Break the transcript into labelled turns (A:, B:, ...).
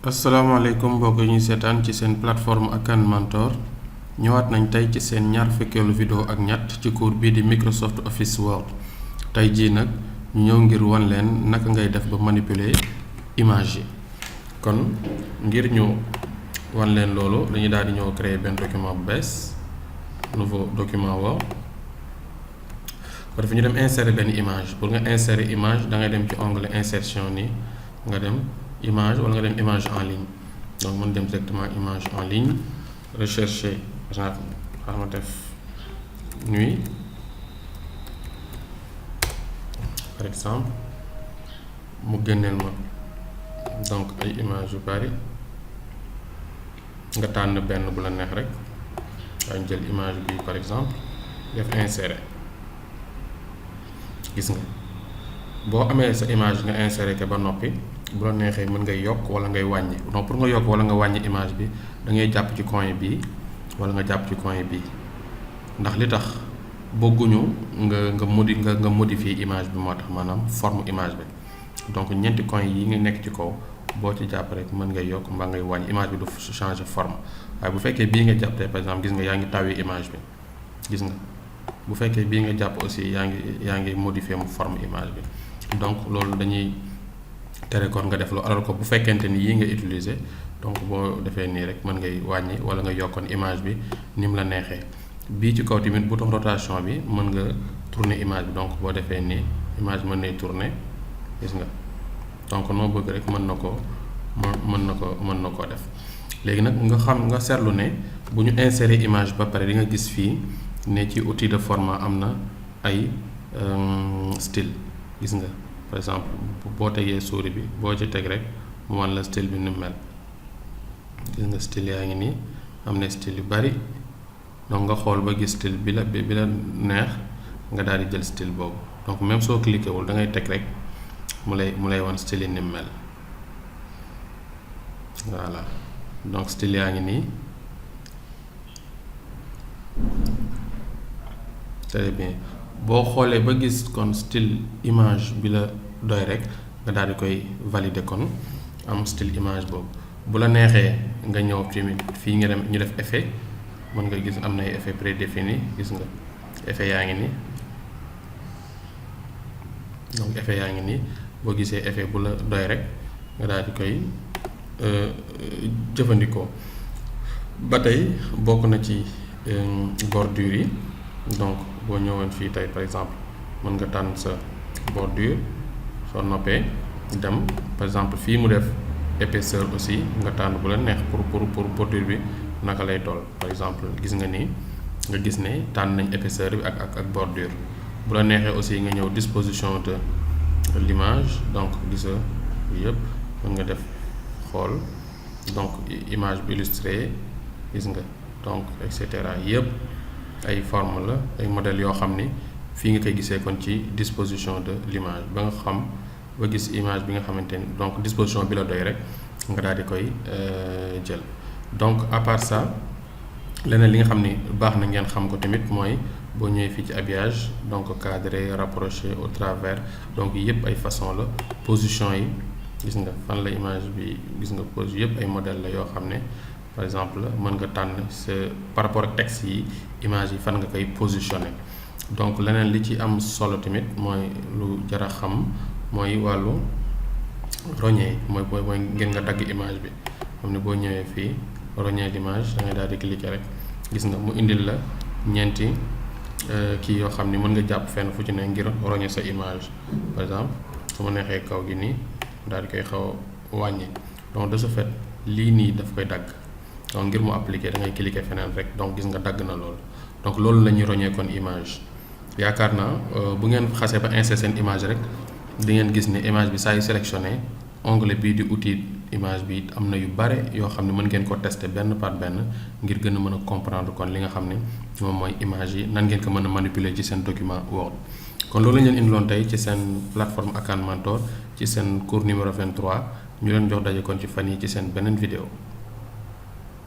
A: asalaamaaleykum mbokk yi ñuy seetaan ci seen plateforme Akan Mentor ñëwaat nañ tey ci seen ñaar fukkeelu vidéo ak ñett ci cours bii di Microsoft Office Word. tey jii nag ñu ñëw ngir wan leen naka ngay def ba manipuler image yi. kon ngir ñu wan leen loolu dañuy daal di ñëw créer benn document bu bees, nouveau document Word. ko defee ñu dem insérer benn image. pour nga insérer image da ngay dem ci onglet insertion nii nga dem image wala nga dem image en ligne. donc mën dem directement image en ligne, rechercher genre xaaral ma def nuit par exemple, mu génneel ma donc ay image yu bari. nga tànn benn bu la neex rek daañu jël image bi par exemple def insérer. gis nga boo amee sa image nga insérer ke ba noppi bu la neexee mën ngay yokk wala ngay wàññi. donc pour nga yokk wala nga wàññi image bi da ngay jàpp ci coin bii wala nga jàpp ci coin bii, ndax li tax bëgguñu nga modifier image bi moo tax, maanaam forme image bi. donc ñeenti coin yi nga nekk ci kaw boo ci jàpp rek mën ngay yokk mbaa ngay wàññi image bi du changer forme. waaye bu fekkee bii nga jàpp tey par exemple gis nga yaa ngi tawee image bi, gis nga bu fekkee bii nga jàpp aussi yaa ngi modifier mu forme image bi. donc loolu dañuy tere kon nga def lu alors que bu fekkente ni yii nga utiliser donc boo defee nii rek mën ngay wàññi wala nga yokkoon image bi ni mu la neexee. bii ci kaw tamit bouton rotation bi mën nga tourner image bi, donc boo defee nii image mën nay tourner, gis nga donc noo bëgg rek mën na koo def. léegi nag nga seetlu ne bu ñu insérer image ba pare di nga gis fii ne ci outil de format am na ay style. gis nga par exemple boo tegee souris bi boo ci teg rek mu wan la style bi ni mel. gis nga style yaa ngi nii am na style yu bari, donc nga xool ba gis style bi la neex nga daal di jël style boobu. donc même soo cliqué wul da ngay teg rek mu lay wan style yi ni mel. voilà donc style yaa ngi nii très bien. boo xoolee ba gis kon style image bi la doy rek nga daal di koy valider kon am style image boobu. bu la neexee nga ñëw tamit fii nga dem ñu def effet, mën nga gis am na ay effet prédéfini. gis nga effet yaa ngi nii, donc effet yaa ngi nii. boo gisee effet bu la doy rek nga daal di koy jëfandikoo. ba tey bokk na ci bordure yi. donc boo ñëwoon fii tey par exemple mën nga tànn sa bordure, soo noppee dem par exemple fii mu def épaisseur aussi nga tànn bu la neex pour bordure bi naka lay toll. par exemple gis nga nii nga gis ne tànn nañ épaisseur bi ak bordure. bu la neexee aussi nga ñëw disposition de l'image, donc gis nga yëpp mën nga def xool donc image bi illustré, gis nga donc et cetera. yëpp ay forme la, ay modèles yoo xam ni fii nga koy gisee kon ci disposition de l'image ba nga xam ba gis image bi nga xamante ni donc disposition bi la doy rek nga daal di koy jël. donc à part ça leneen li nga xam ni baax na ngeen xam ko tamit mooy boo ñëwee fii ci habillage, donc cadré, rapproché, au travers, donc yëpp ay façon la. position yi gis nga fan la image bi, gis nga pose yëpp ay modèle la yoo xam ne par exemple mën nga tànn sa par rapport ak texte yi image yi fan nga koy positionner. donc leneen li ci am solo tamit mooy lu jar a xam mooy wàllu rogner, mooy ngeen nga dagg image bi. xam ne boo ñëwee fii rogner l'image da ngay daal di cliquer rek, gis nga mu indil la ñeenti kii yoo xam ni mën nga jàpp fenn fu ci ne ngir rogner sa image. par exemple su ma neexee kaw gi nii daal di koy xaw a wàññi, donc de ce fait lii nii daf koy dagg. donc ngir mu appliquer da ngay cliquer feneen rek, donc gis nga dagg na loolu. donc loolu la ñuy rogner kon image. yaakaar naa bu ngeen xasee ba insérer seen image rek di ngeen gis ne image bi saa yu sélectionné onglet bii di outil image bi am na yu bare yoo xam ne mën ngeen ko tester benn par benn ngir gën a mën a comprendre kon li nga xam ne moom mooy image yi nan ngeen ko mën a manipuler ci seen document Word. kon loolu la ñu leen indiloon tey ci seen plateforme Akan Mentor ci seen cours numéro 23. ñu leen jox daje kon ci fan yi ci seen beneen vidéo.